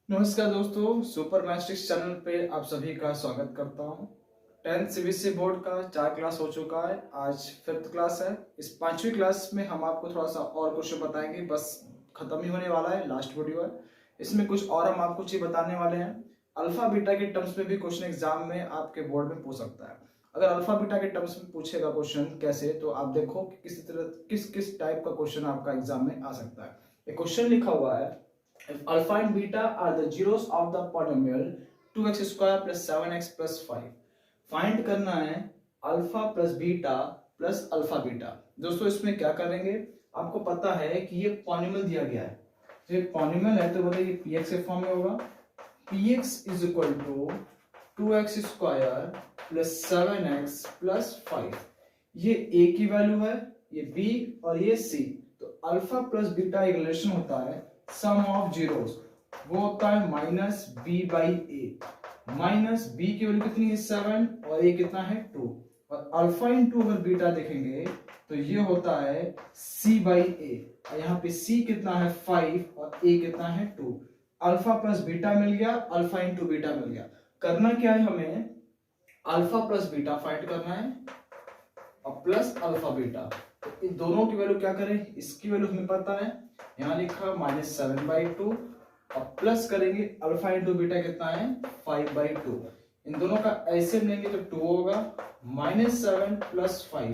नमस्कार दोस्तों, super मैस्टिक्स channel पे आप सभी का स्वागत करता हूँ। 10th सीबीएसई बोर्ड का 4 क्लास हो चुका है। आज 5th क्लास है। इस 5वीं क्लास में हम आपको थोड़ा सा और क्वेश्चन बताएंगे। बस खत्म ही होने वाला है, लास्ट वीडियो है। इसमें कुछ और हम आपको चीज बताने वाले हैं। अल्फा बीटा के टर्म्स में भी क्वेश्चन एग्जाम में आपके बोर्ड में पूछ सकता है। अगर अल्फा बीटा के टर्म्स में पूछेगा क्वेश्चन कैसे, तो आप देखो कि किस तरह किस टाइप का क्वेश्चन आपका एग्जाम में आ सकता है। एक क्वेश्चन लिखा हुआ है, if alpha and beta are the zeros of the polynomial 2x square plus 7x plus 5, find करना है alpha plus beta plus alpha beta. दोस्तों इसमें क्या करेंगे, आपको पता है कि ये पॉलिनोमियल दिया गया है। तो ये पॉलिनोमियल है तो बताइए px के फॉर्म में होगा। px is equal to 2x square plus 7x plus 5। ये a की वैल्यू है, ये b और ये c। तो अल्फा प्लस बीटा एक रिलेशन होता है सम ऑफ जीरोस, वो होता है minus B by A. Minus B की वैल्यू कितनी है 7 और ए कितना है 2। और अल्फा इंटू अगर बीटा देखेंगे तो ये होता है सी बाई ए। और यहाँ पे सी कितना है 5 और ए कितना है 2। अल्फा प्लस बीटा मिल गया, अल्फा इंटू बीटा मिल गया। करना क्या है, हमें अल्फा प्लस बीटा फाइंड करना है और प्लस अल्फा बीटा। तो इन दोनों की वैल्यू क्या करें, इसकी वैल्यू हमें पता है, यहाँ लिखा -7/2 और प्लस करेंगे अल्फा इंटू बीटा कितना है 5/2। इन दोनों का ऐसे लेंगे तो 2 होगा, -7 प्लस 5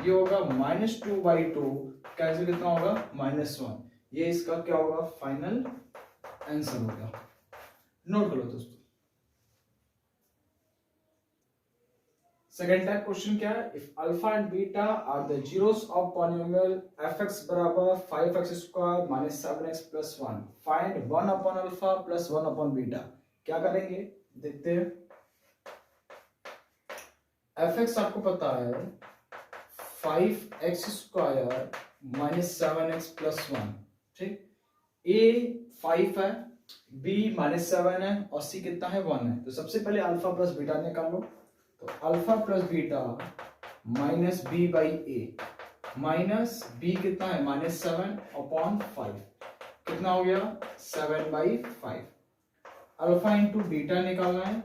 ये होगा -2/2, कैंसिल कितना होगा -1। ये इसका क्या होगा, फाइनल आंसर होगा। नोट करो दोस्तों। सेकेंड टाइप क्वेश्चन क्या है, if alpha and beta are the zeros of polynomial fx बराबर 5x square minus 7x plus 1, find 1 upon alpha plus 1 upon beta. क्या करेंगे देखते हैं। fx आपको पता है 5x square minus 7x plus 1, ठीक। a 5 है, b -7 है और c कितना है 1 है। तो सबसे पहले अल्फा प्लस बीटा निकालो। तो alpha plus beta minus B by A, minus B कितना है -7 अपॉन 5, कितना हो गया 7/5। अल्फा इंटू बीटा निकालना है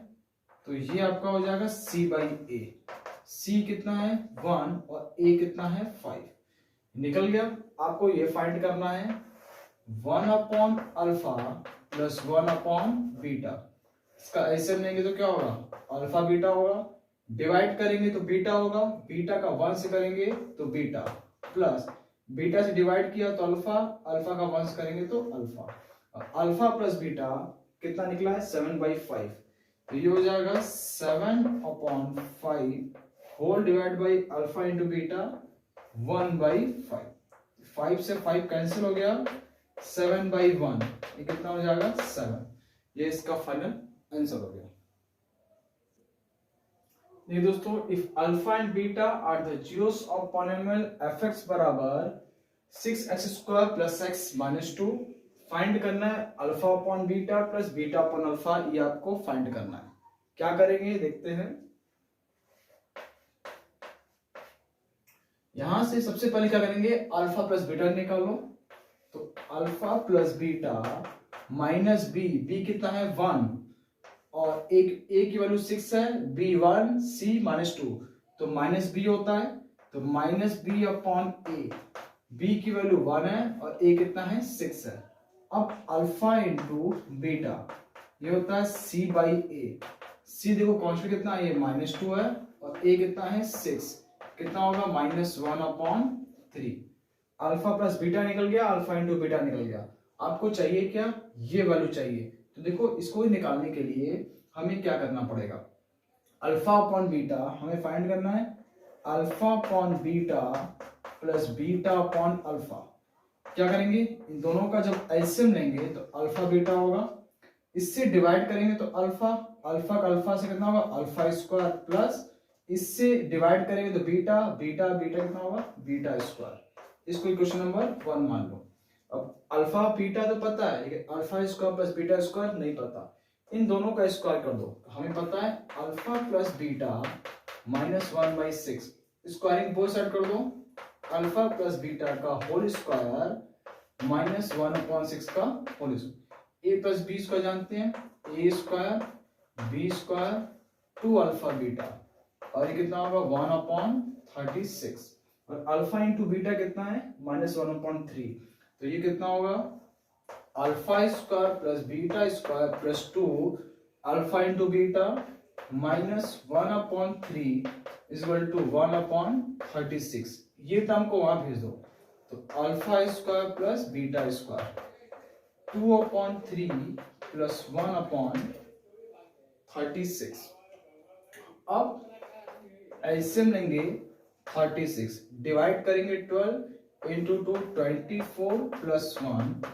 तो ये आपका हो जाएगा सी बाई ए। सी कितना है 1 और ए कितना है 5, निकल गया। आपको ये फाइंड करना है 1 upon alpha plus 1 upon beta. इसका ऐसे लेंगे तो क्या होगा, अल्फा बीटा होगा। डिवाइड करेंगे तो बीटा होगा, बीटा का 1 से करेंगे तो बीटा, प्लस बीटा से डिवाइड किया तो अल्फा, अल्फा का 1 से करेंगे तो अल्फा। अल्फा प्लस बीटा कितना निकला है 7/5। तो ये हो जाएगा 7/5 whole divide by alpha into beta 1/5। 5 से 5 कैंसिल हो गया, 7/1 ये कितना हो जाएगा 7। ये इसका फाइनल आंसर हो गया। नहीं दोस्तों, if alpha and beta are the zeros of polynomial fx बराबर 6x square plus x minus 2, find करना है alpha upon beta plus beta upon alpha. ये आपको फाइंड करना है। क्या करेंगे देखते हैं। यहां से सबसे पहले क्या करेंगे, अल्फा प्लस बीटा निकालो। तो alpha plus beta minus B, B कितना है 1 और एक ए की वैल्यू 6 है, b1 c -2 तो माइनस बी होता है। तो माइनस बी अपॉन ए, बी की वैल्यू 1 है और ए कितना है 6 है। अब अल्फा इंटू बीटा ये होता है c बाई ए। c देखो कॉन्स्टेंट कितना है, ये -2 है और ए कितना है 6, कितना होगा -1 अपॉन 3। अल्फा प्लस बीटा निकल गया, अल्फा इंटू बीटा निकल गया। आपको चाहिए क्या, ये वैल्यू चाहिए। तो देखो इसको निकालने के लिए हमें क्या करना पड़ेगा, अल्फा अपॉन बीटा हमें फाइंड करना है। Alpha upon beta plus beta upon alpha. क्या करेंगे, इन दोनों का जब एलसीएम लेंगे तो अल्फा बीटा होगा। इससे डिवाइड करेंगे तो अल्फा, अल्फा का अल्फा से कितना होगा अल्फा स्क्वायर, प्लस इससे डिवाइड करेंगे तो बीटा, बीटा बीटा कितना होगा बीटा स्क्वायर। इसको इक्वेशन नंबर 1 मान लो। अब अल्फा बीटा तो पता है, लेकिन alpha square plus beta square नहीं पता। इन दोनों का स्क्वायर कर दो। हमें पता है alpha plus beta -1/6, squaring both side कर दो। अल्फा प्लस बीटा का होल स्क्वायर -1/6 का whole square. A plus B square जानते हैं, ए square B square 2 alpha beta, और ये कितना होगा 1/36, और अल्फा इंटू बीटा कितना है -1/3, तो ये कितना होगा alpha square plus beta square plus 2 alpha into beta -1/3 is equal to 1/36। ये टर्म को वहां भेज दो, तो alpha square plus beta square 2/3 plus 1/36। अब एलसीएम लेंगे 36, डिवाइड करेंगे 12 इंटू 2 24 प्लस 1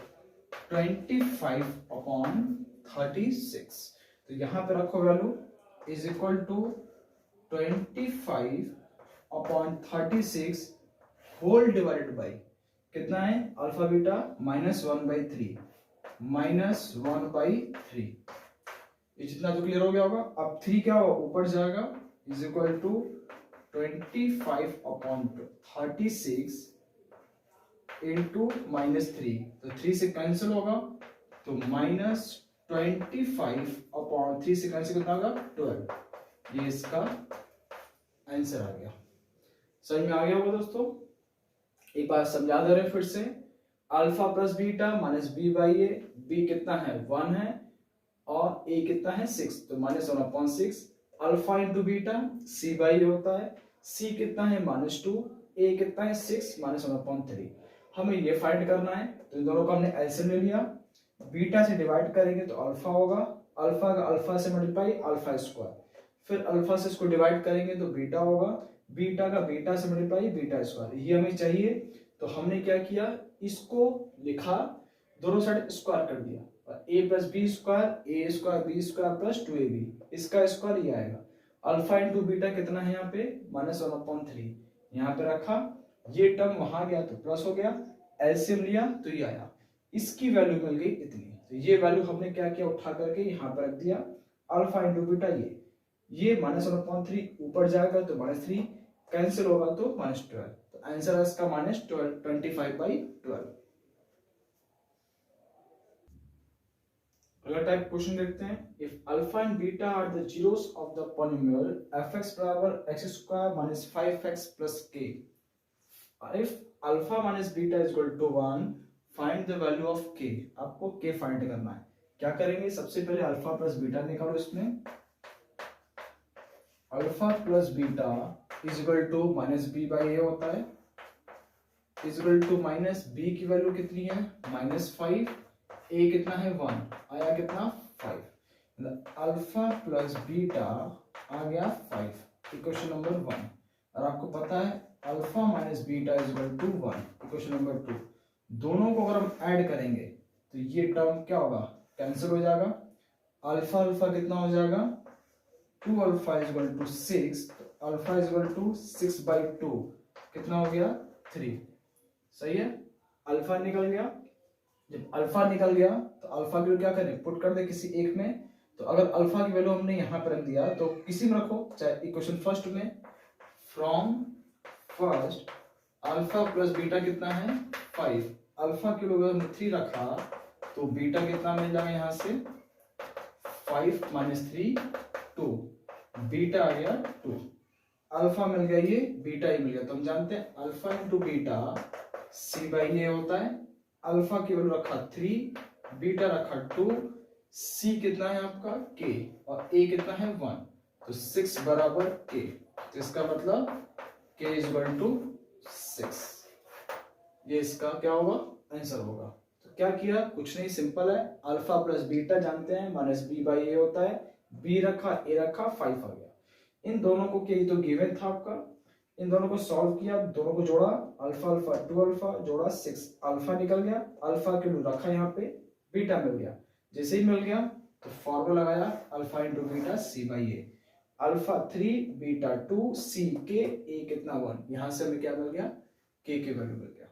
25/36। तो यहां पे रखो value is equal to 25/36 whole divided by कितना है अल्फा बीटा -1/3 -1/3। ये जितना तो क्लियर हो गया होगा। अब 3 क्या होगा ऊपर जाएगा इज इक्वल टू 25/36 इंटू -3, तो 3 से कैंसिल होगा, तो -25/3 से कैंसिल कितना होगा 12। ये इसका आंसर आ गया। समझ में आ गया होगा दोस्तों। एक बार समझा दे रहे फिर से, alpha plus beta minus B by A, B कितना है 1 है और ए कितना है 6, तो -1/6 alpha into beta C by होता है, सी कितना है -2, ए कितना है 6 -1/3। हमें ये फाइंड करना है, तो इन दोनों को हमने एलसीएम ले लिया, बीटा से डिवाइड करेंगे तो अल्फा होगा, अल्फा का अल्फा से मल्टीप्लाई अल्फा स्क्वायर, फिर अल्फा से इसको डिवाइड करेंगे तो बीटा होगा, बीटा का बीटा से मल्टीप्लाई बीटा स्क्वायर, ये हमें चाहिए। तो हमने क्या किया, इसको लिखा, दोनों साइड स्क्वायर कर दिया, a plus B square a square B square plus 2ab, इसका स्क्वायर ये आएगा। अल्फा इंटू बीटा कितना है यहाँ पे -1/3, यहाँ पे रखा, ये टर्म वहां गया तो प्लस हो गया, एलसीएम लिया तो ये आया, इसकी वैल्यू मिल गई इतनी। तो ये वैल्यू हमने क्या किया, उठा करके यहाँ पर रख दिया, अल्फा इंटू बीटा ये -1/3 ऊपर जाएगा तो -3 कैंसिल होगा तो -12, तो आंसर है इसका -12 25/12। अगला टाइप क्वेश्चन देखते हैं, if alpha and beta are the zeros of the polynomial fx बराबर x² - 5x + k, if alpha minus beta is equal to 1 find the value of k। आपको k फाइंड करना है। क्या करेंगे, सबसे पहले अल्फा प्लस बीटा निकालो, इसमें alpha plus beta is equal to -b/a होता है, इज इक्वल टू -b की वैल्यू कितनी है -5, a कितना है 1, आया कितना 5, अल्फा प्लस बीटा आ गया 5, इक्वेशन नंबर 1। और आपको पता है alpha minus beta is equal to 1, equation number 2। दोनों को अगर हम ऐड करेंगे तो ये टर्म क्या होगा, कैंसिल हो जाएगा, अल्फा अल्फा कितना हो जाएगा 2 अल्फा इज इक्वल टू 6, तो अल्फा इज इक्वल टू 6/2 कितना हो गया 3। सही है, अल्फा निकल गया। जब अल्फा निकल गया तो अल्फा की क्या करें, पुट कर दे किसी एक में। तो अगर अल्फा की वैल्यू हमने यहाँ पर रख दिया तो किसी में रखो, चाहे इक्वेशन फर्स्ट में, from first alpha plus beta कितना है 5, अल्फा की वैल्यू हमने 3 रखा तो बीटा कितना मिल जाएगा यहाँ से 5 - 3 2, बीटा आ गया 2, अल्फा मिल गया ये, बीटा ही मिल गया। तो हम जानते हैं अल्फा इंटू बीटा c/a होता है, अल्फा की वैल्यू रखा 3, बीटा रखा 2, c कितना है आपका k और a कितना है 1, तो 6 बराबर k, तो इसका मतलब k इज इक्वल टू 6। ये इसका क्या होगा आंसर होगा। तो क्या किया, कुछ नहीं, सिंपल है, अल्फा प्लस बीटा जानते हैं -b/a होता है, b रखा a रखा 5 आ गया। इन दोनों को क्या, तो गिवन था आपका, इन दोनों को सॉल्व किया, दोनों को जोड़ा, अल्फा अल्फा 2 अल्फा जोड़ा 6, अल्फा निकल गया, अल्फा के लिए रखा यहाँ पे, बीटा मिल गया। जैसे ही मिल गया तो फॉर्मूला लगाया alpha into beta c/a, alpha 3 beta 2 c k a कितना 1, यहां से हमें क्या मिल गया k की वैल्यू मिल गया।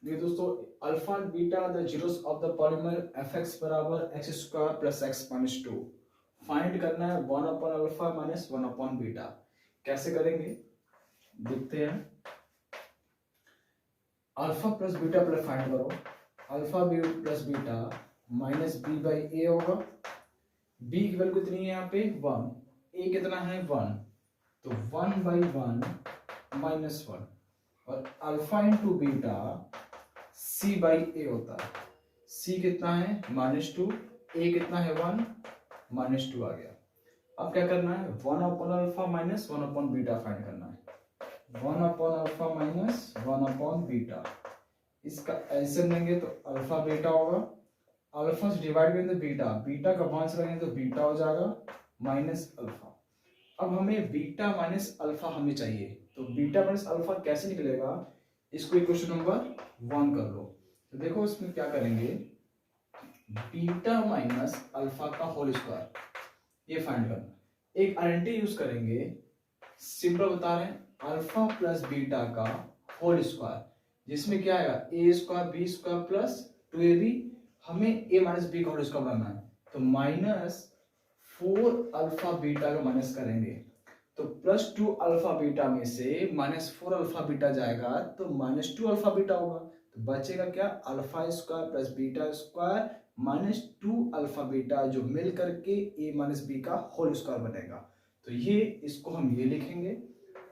ये दोस्तों alpha beta the zeros of the polymer fx बराबर x² + x - 2 फाइंड करना है 1/अल्फा - 1/बीटा। कैसे करेंगे देखते हैं। अल्फा प्लस बीटा पहले फाइंड करो, alpha b plus beta minus B by a होगा। बी की वैल्यू कितनी है यहाँ पे 1, ए कितना है 1, तो 1/1 -1 और alpha into beta C by a होता है। सी कितना है -2, ए कितना है 1, -2 आ गया। अब क्या करना है 1/अल्फा माइनस 1/बीटा फाइंड करना है। 1/अल्फा माइनस 1/बीटा, इसका एलसीएम लेंगे तो अल्फा बीटा होगा। अल्फा से डिवाइड करेंगे तो बीटा, बीटा का 1 से लगेंगे तो बीटा हो जाएगा माइनस अल्फा। अब हमें बीटा माइनस अल्फा हमें चाहिए, तो बीटा माइनस अल्फा कैसे निकलेगा, इसको इक्वेशन नंबर 1 कर लो। तो देखो इसमें क्या करेंगे, बीटा माइनस अल्फा का होल स्क्वायर ये फाइंड करना। एक आइडेंटिटी यूज करेंगे, सिंपल बता रहे हैं, अल्फा प्लस बीटा का होल स्क्वायर, जिसमें क्या आएगा a square B square plus 2ab, हमें ए माइनस बी का होल स्क्वायर बनाना है, तो -4 अल्फा बीटा का माइनस करेंगे, तो +2 अल्फा बीटा में से -4 अल्फा बीटा जाएगा तो -2 अल्फा बीटा होगा, तो बचेगा क्या alpha square plus beta square -2 alpha beta, जो मिल करके a माइनस बी का होल स्क्वायर बनेगा। तो ये इसको हम ये लिखेंगे,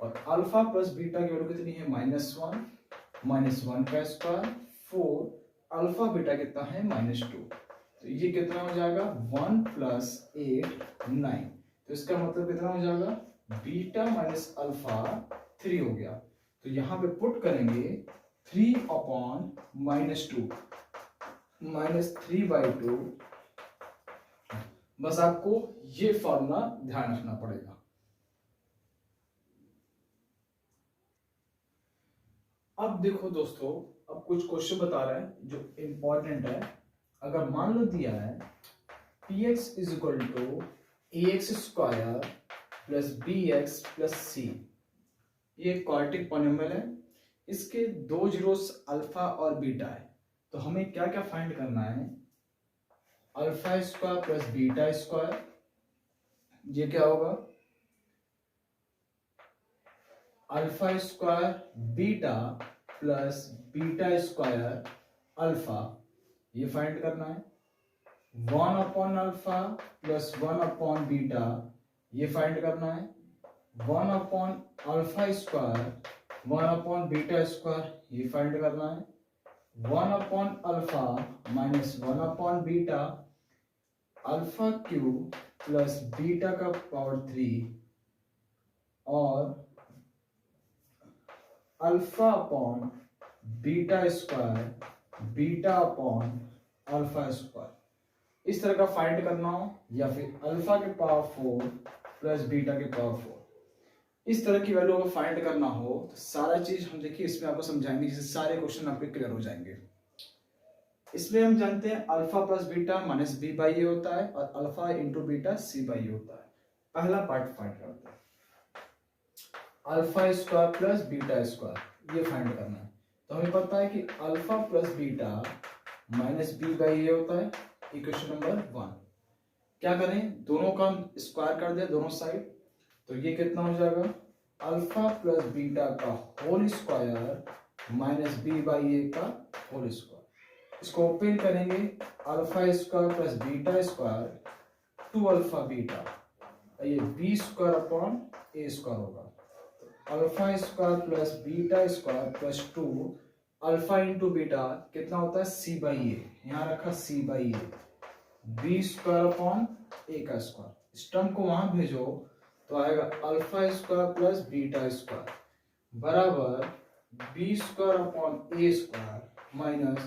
और अल्फा प्लस बीटा की वैल्यू कितनी है -1 का स्क्वायर 4, अल्फा बीटा कितना है -2, तो ये कितना हो जाएगा 1 + 8 9, तो इसका मतलब कितना हो जाएगा बीटा माइनस अल्फा 3 हो गया। तो यहां पे पुट करेंगे 3/-2 -3/2, बस आपको ये फॉर्मूला ध्यान रखना पड़ेगा। अब देखो दोस्तों, अब कुछ क्वेश्चन बता रहे हैं जो इंपॉर्टेंट है। अगर मान लो दिया है px = ax² + bx + c, ये क्वाड्रेटिक पॉलिनोमियल है, इसके 2 जीरोस अल्फा और बीटा है, तो हमें क्या क्या फाइंड करना है, α² + β², ये क्या होगा α² बीटा प्लस β² अल्फा, ये फाइंड करना है। 1/अल्फा प्लस 1/बीटा, ये फाइंड करना है। 1/α², 1/β², ये फाइंड करना है। 1/अल्फा माइनस 1/बीटा, अल्फा क्यूब प्लस बीटा का पावर 3 और α/β², β/α², इस तरह का फाइंड करना हो, या फिर अल्फा के पावर 4 प्लस बीटा के पावर 4, इस तरह की वैल्यू को फाइंड करना हो तो सारा चीज हम देखिए इसमें आपको समझाएंगे, जिससे सारे क्वेश्चन आपके क्लियर हो जाएंगे। इसमें हम जानते हैं अल्फा प्लस बीटा -b/a होता है और अल्फा इंटू बीटा c/a होता है। पहला पार्ट फाइंड करते हैं, α² प्लस β², ये फाइंड करना है। तो हमें पता है कि अल्फा प्लस बीटा -b/a होता है, इक्वेशन नंबर 1। क्या करें, दोनों का स्क्वायर कर दे दोनों साइड, तो ये कितना हो जाएगा अल्फा प्लस बीटा का होल स्क्वायर -b/a का होल स्क्वायर। इसको ओपन करेंगे, α² प्लस β² 2 अल्फा बीटा, ये b²/a² होगा। α² plus β² plus 2 alpha into beta कितना होता है c/a, यहां रखा c/a, b²/a का स्क्वायर, इस टर्म को वहां भेजो तो आएगा α² प्लस β² बराबर b²/a² माइनस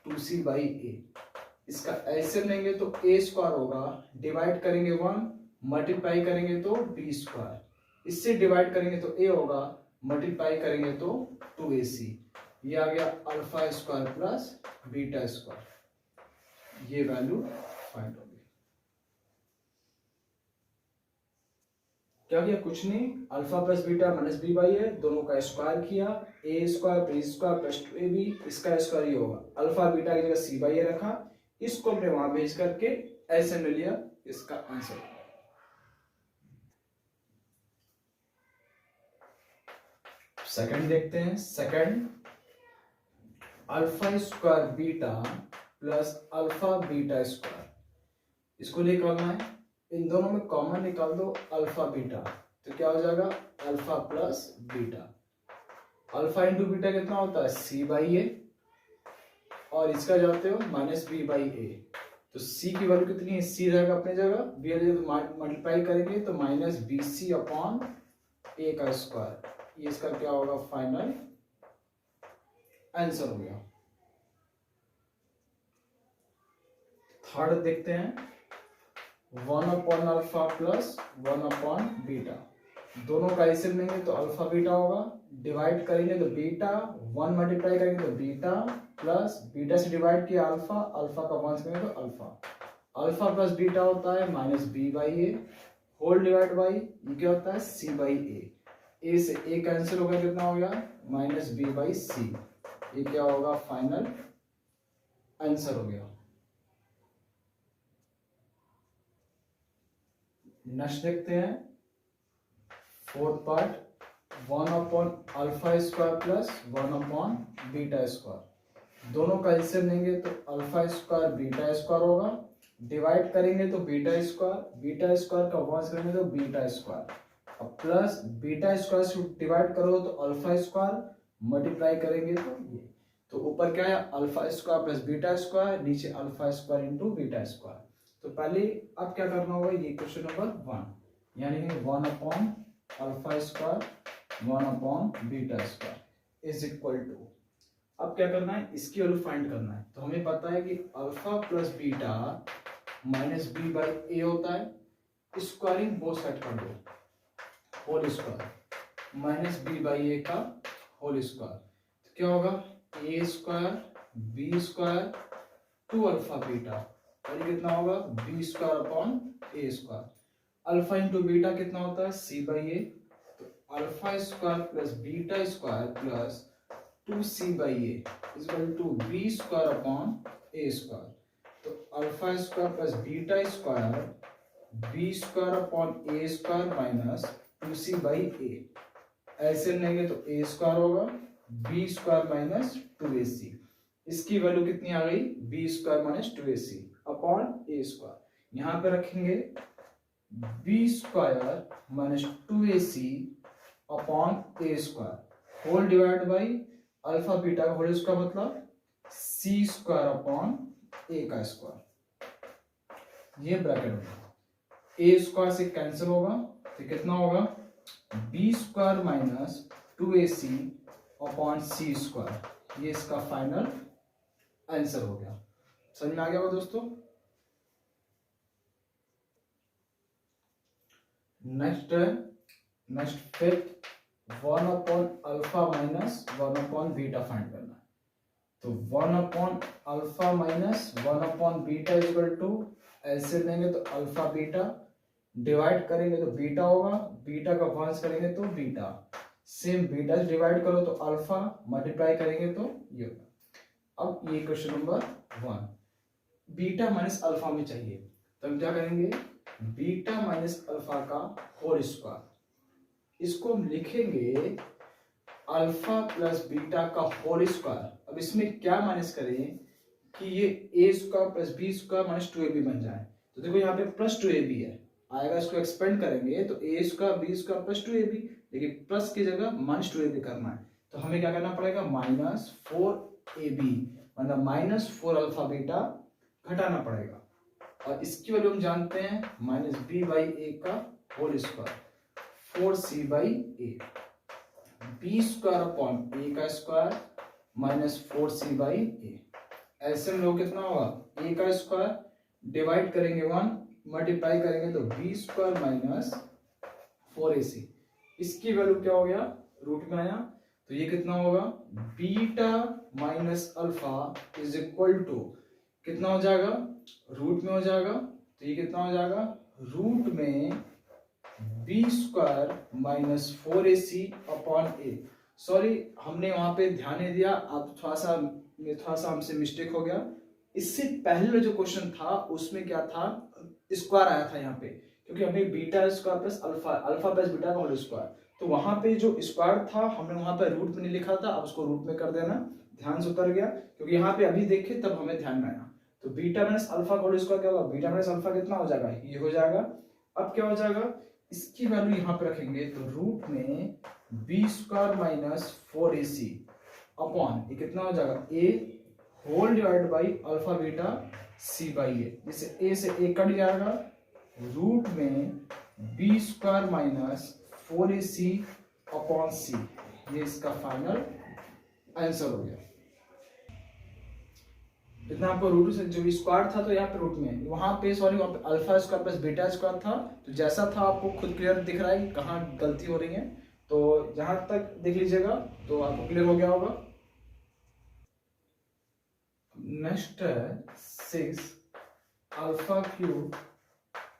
2c/a। इसका एलसीएम लेंगे तो a² होगा, डिवाइड करेंगे 1, मल्टीप्लाई करेंगे तो b², इससे डिवाइड करेंगे तो a होगा, मल्टीप्लाई करेंगे तो 2ac, ये आ गया α² प्लस β², ये वैल्यू फाइंड होगी। क्या किया, कुछ नहीं, alpha plus beta minus b/a, दोनों का स्क्वायर किया, a² b² प्लस 2ab, इसका स्क्वायर ये होगा, अल्फा बीटा की जगह c/a रखा, इसको हमने वहां भेज करके ऐसे ले लिया, इसका आंसर। सेकंड देखते हैं, second alpha square beta plus alpha beta square, इसको निकालना है। इन दोनों में कॉमन निकाल दो अल्फा बीटा, तो क्या हो जाएगा alpha plus beta. Alpha into beta कितना होता है सी बाई ए, और इसका जाते हो माइनस बी बाई ए, तो सी की वैल्यू कितनी है, सी रहेगा अपनी जगह, बी मल्टीप्लाई करेंगे तो माइनस बी सी अपॉन ए का स्क्वायर, ये इसका क्या होगा फाइनल आंसर हो गया। थर्ड देखते हैं, 1 upon alpha plus 1 upon beta, दोनों का एलसीएम लेंगे तो अल्फा बीटा होगा, डिवाइड करेंगे तो बीटा, 1 मल्टीप्लाई करेंगे तो बीटा, प्लस बीटा से डिवाइड किया अल्फा, अल्फा का 1 करेंगे तो अल्फा, अल्फा प्लस बीटा होता है minus B by A whole divide by ये क्या होता है सी बाई ए से ए कैंसिल हो गया, कितना हो गया माइनस बी बाई सी, ये क्या होगा फाइनल आंसर हो गया। नेक्स्ट देखते हैं fourth part, 1 upon alpha square plus 1 upon beta square, दोनों का एलसीएम लेंगे तो अल्फा स्क्वायर बीटा स्क्वायर होगा, डिवाइड करेंगे तो बीटा स्क्वायर का 1 करेंगे तो बीटा स्क्वायर, अब प्लस बीटा स्क्वायर से डिवाइड करो तो अल्फा स्क्वायर, मल्टीप्लाई करेंगे तो ये, तो ऊपर क्या है alpha square plus beta square, नीचे alpha square into beta square. तो पहले अब क्या करना होगा, ये क्वेश्चन नंबर 1 यानी 1 upon alpha square 1 upon beta square is equal to, अब क्या करना है इसकी वैल्यू फाइंड करना है। तो हमें पता है कि alpha plus beta minus B by a होता है, स्क्वायरिंग बोथ साइड कर दो, whole square minus B by a का होल स्क्वायर, तो क्या होगा a square B square two alpha beta, और ये कितना होगा b square upon a square, alpha into beta कितना होता है सी बाई ए, तो alpha square plus beta square plus 2c by a equal to b square upon a square, तो alpha square plus beta square B square upon a square minus 2c by a, ऐसे लेंगे तो a square होगा b square minus 2ac, इसकी value कितनी आ गई b square minus 2ac upon a square, यहां पे रखेंगे b square minus 2ac upon a square whole divide by alpha beta का होल स्क्वायर मतलब सी स्क्वायर अपॉन ए का स्क्वायर, ये ब्रैकेट होगा, ए स्क्वायर से कैंसिल होगा तो कितना होगा b square minus 2ac upon c square, ये इसका फाइनल आंसर हो गया। समझ में आ गया होगा दोस्तों। Next fifth, 1 upon alpha minus 1 upon beta find करना है, तो 1 upon alpha minus 1 upon beta equal to LCM लेंगे तो अल्फा बीटा, डिवाइड करेंगे तो बीटा होगा, बीटा का 1 करेंगे तो बीटा, सेम बीटा से डिवाइड करो तो अल्फा, मल्टीप्लाई करेंगे तो ये होगा। अब ये question number 1, beta minus alpha में चाहिए, तो हम क्या करेंगे बीटा माइनस अल्फा का होल स्क्वायर, इसको हम लिखेंगे अल्फा प्लस बीटा का होल स्क्वायर। अब इसमें क्या माइनस करें कि ये a square plus B square minus 2ab बन जाए, तो देखो यहाँ पे प्लस 2ab है आएगा, इसको एक्सपेंड करेंगे तो a square B square plus 2ab, लेकिन प्लस की जगह माइनस 2ab करना है, तो हमें क्या करना पड़ेगा माइनस 4ab मतलब माइनस 4 अल्फा बीटा घटाना पड़ेगा, और इसकी वैल्यू हम जानते हैं माइनस बी बाई ए का whole square 4c by A, b square upon ए का square minus 4c by a, ऐसे में लोग कितना होगा ए का स्क्वायर, डिवाइड करेंगे 1, मल्टीप्लाई करेंगे तो बी स्क्वायर माइनस 4ac, इसकी वैल्यू क्या हो गया रूट में आया, तो ये कितना होगा beta minus alpha is equal to कितना हो जाएगा रूट में हो जाएगा, तो ये कितना हो जाएगा रूट में b square minus 4ac upon a, sorry हमने वहां पे ध्यान नहीं दिया, अब थोड़ा सा हमसे मिस्टेक हो गया, इससे पहले जो क्वेश्चन था उसमें क्या था स्क्वायर आया था यहाँ पे, क्योंकि हमें beta square plus alpha plus beta का होल स्क्वायर, तो वहां पे जो स्क्वायर था हमने वहां पे रूट में नहीं लिखा था, अब उसको रूट में कर देना, ध्यान से उतर गया, क्योंकि यहाँ पे अभी देखे तब हमें ध्यान में आया। तो बीटा माइनस अल्फा का होल स्क्वायर क्या होगा, बीटा माइनस अल्फा कितना हो जाएगा, ये हो जाएगा। अब क्या हो जाएगा, इसकी वैल्यू यहाँ पे रखेंगे तो रूट में b square minus 4ac upon ये कितना हो जाएगा, a whole divide by alpha beta C by a, जिससे ए से ए कट जाएगा, रूट में b square minus 4ac upon c, ये इसका फाइनल आंसर हो गया। इतना आपको रूट से जो स्क्वायर था तो यहाँ पे रूट में, वहां पे सॉरी वहां पे alpha square plus beta square था, तो जैसा था आपको खुद क्लियर दिख रहा है कि कहाँ गलती हो रही है। तो जहां तक देख लीजिएगा तो आपको क्लियर हो गया होगा। नेक्स्ट है 6 alpha cube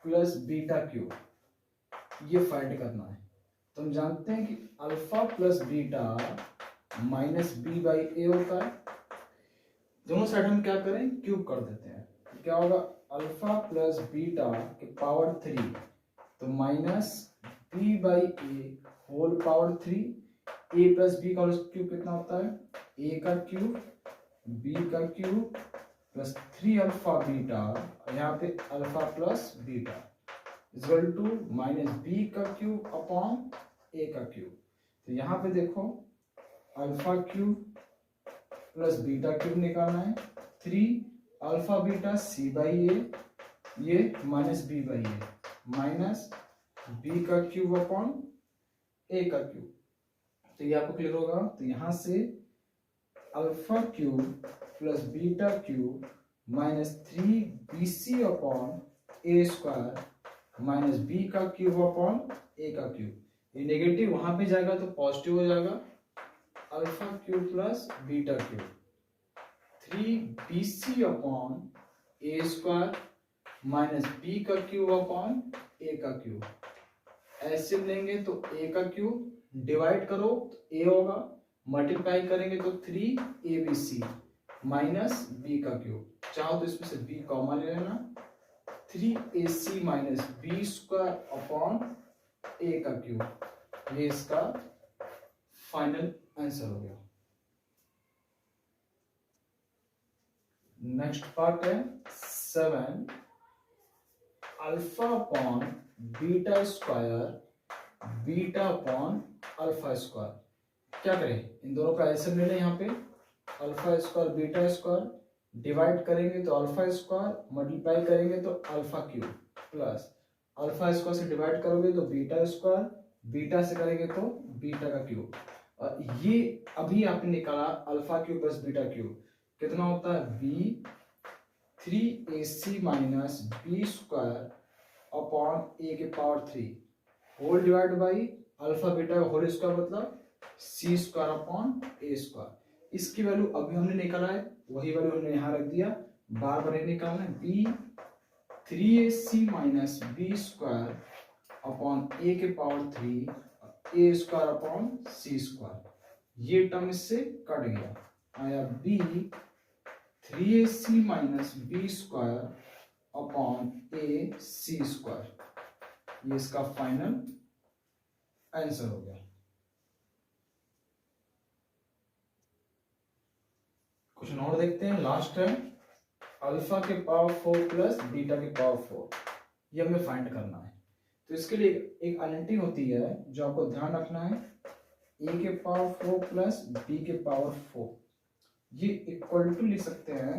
plus beta cube, ये फाइंड करना है। तो हम जानते हैं कि alpha plus beta minus B by a होता है। दोनों साइड हम क्या करें, क्यूब कर देते हैं, तो क्या होगा अल्फा प्लस बीटा के पावर 3, तो minus B by A whole power 3, A plus B का क्यूब कितना होता है, ए का क्यूब बी का क्यूब प्लस 3 अल्फा बीटा, यहाँ पे alpha plus beta equal to minus B का क्यूब अपॉन ए का क्यूब। तो यहाँ पे देखो alpha cube plus beta cube निकालना है, 3 अल्फा बीटा सी बाई ए, ये minus B by A, minus B का क्यूब अपॉन ए का क्यूब। तो ये आपको क्लियर होगा। तो यहां से alpha cube plus beta cube minus 3bc upon a square minus B का क्यूब अपॉन ए का क्यूब, ये नेगेटिव वहां पे जाएगा तो पॉजिटिव हो जाएगा, alpha cube plus beta cube 3bc upon a square minus B का क्यूब अपॉन ए का क्यूब। ऐसे लेंगे तो ए का क्यूब डिवाइड करो तो ए होगा, मल्टीप्लाई करेंगे तो 3abc माइनस बी का क्यूब, चाहो तो इसमें से बी कॉमन ले लेना, 3ac minus b square upon ए का क्यूब, ये इसका फाइनल आंसर हो गया। नेक्स्ट पार्ट है 7 alpha upon beta square beta upon alpha square. क्या करें, इन दोनों का एलसीएम ले लें, यहाँ पे alpha square beta square divide करेंगे तो अल्फा स्क्वायर, मल्टीप्लाई करेंगे तो alpha cube, plus alpha square से डिवाइड करोगे तो बीटा स्क्वायर, बीटा से करेंगे तो बीटा का क्यूब। और ये अभी आपने निकाला alpha cube plus beta cube कितना होता है, b 3ac minus b square upon a के power 3 whole divide by alpha beta का होल स्क्वायर मतलब c square upon a square. इसकी वैल्यू अभी हमने निकाला है, वही वैल्यू हमने यहाँ रख दिया, बार बार निकालना है, b 3ac minus b square upon a के power 3 a square upon c square, ये टर्म इससे कट गया, आया b 3ac minus b square upon a c square, ये इसका फाइनल आंसर हो गया। क्वेश्चन और देखते हैं, लास्ट है अल्फा के पावर 4 प्लस बीटा के पावर 4, ये हमें फाइंड करना है। तो इसके लिए एक आइडेंटिटी होती है जो आपको ध्यान रखना है, ए के पावर 4 प्लस बी के पावर 4, ये इक्वल टू लिख सकते हैं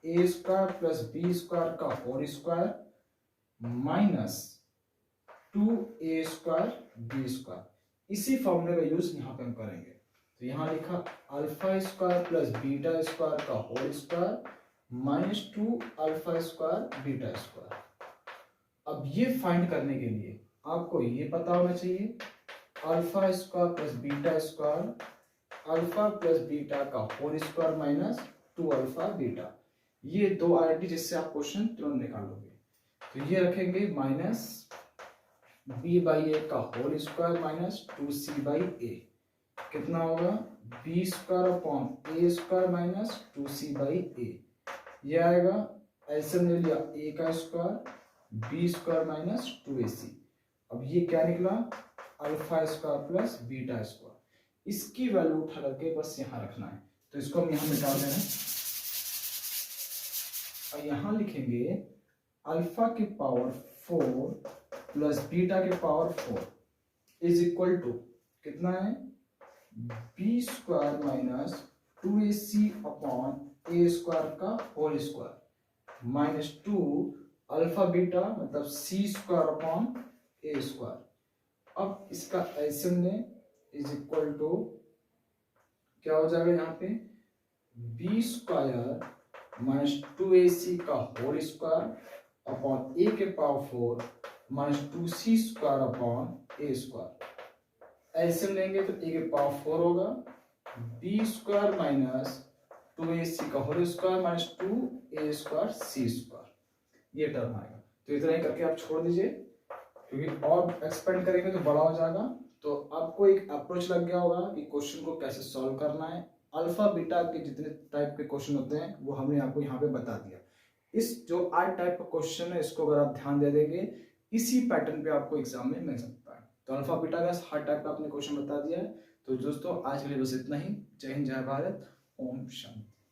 ए स्क्वायर प्लस बी स्क्वायर का whole square minus 2a square B square. इसी फॉर्मूले का यूज यहाँ पे हम करेंगे। तो यहाँ लिखा alpha square plus beta square का whole square minus 2 alpha square beta square. अब ये फाइंड करने के लिए आपको ये पता होना चाहिए alpha square plus beta square, alpha plus beta का whole square minus 2 alpha beta, ये दो आइडेंटिटी जिससे आप क्वेश्चन तुरंत निकालोगे। तो ये रखेंगे माइनस बी बाई ए का whole square minus 2c by a, कितना होगा b square upon a square minus 2c by ए, ये आएगा एलसीएम ले लिया ए का square B square minus 2ac। अब ये क्या निकला alpha square plus beta square, इसकी वैल्यू उठा करके बस यहाँ रखना है। तो इसको हम यहाँ मिटा दें और यहाँ लिखेंगे अल्फा की पावर 4 प्लस बीटा की पावर 4 इज इक्वल टू कितना है, b square minus 2ac upon a square का whole square minus 2 alpha beta मतलब c square upon a square. अब इसका एलसीएम लें इज इक्वल टू क्या हो जाएगा यहाँ पे, बी स्क्वायर माइनस 2ac का होल स्क्वायर अपॉन ए के power 4 minus 2c square upon a square. LCM लेंगे तो ए के पावर 4 होगा, बी स्क्वायर माइनस 2ac का whole square minus 2a square c square, ये टर्म आएगा। तो इतना ही करके आप छोड़ दीजिए, क्योंकि और एक्सपेंड करेंगे तो बड़ा हो जाएगा। तो आपको एक अप्रोच लग गया होगा कि क्वेश्चन को कैसे सॉल्व करना है। अल्फा बीटा के जितने टाइप के क्वेश्चन होते हैं वो हमने आपको यहाँ पे बता दिया। इस जो 8 टाइप का क्वेश्चन है इसको अगर आप ध्यान दे देंगे इसी पैटर्न पे आपको एग्जाम में मिल सकता है। तो अल्फा बीटा का हर टाइप का आपने क्वेश्चन बता दिया है। तो दोस्तों आज के लिए बस इतना ही। जय हिंद, जय भारत, ओम शांति।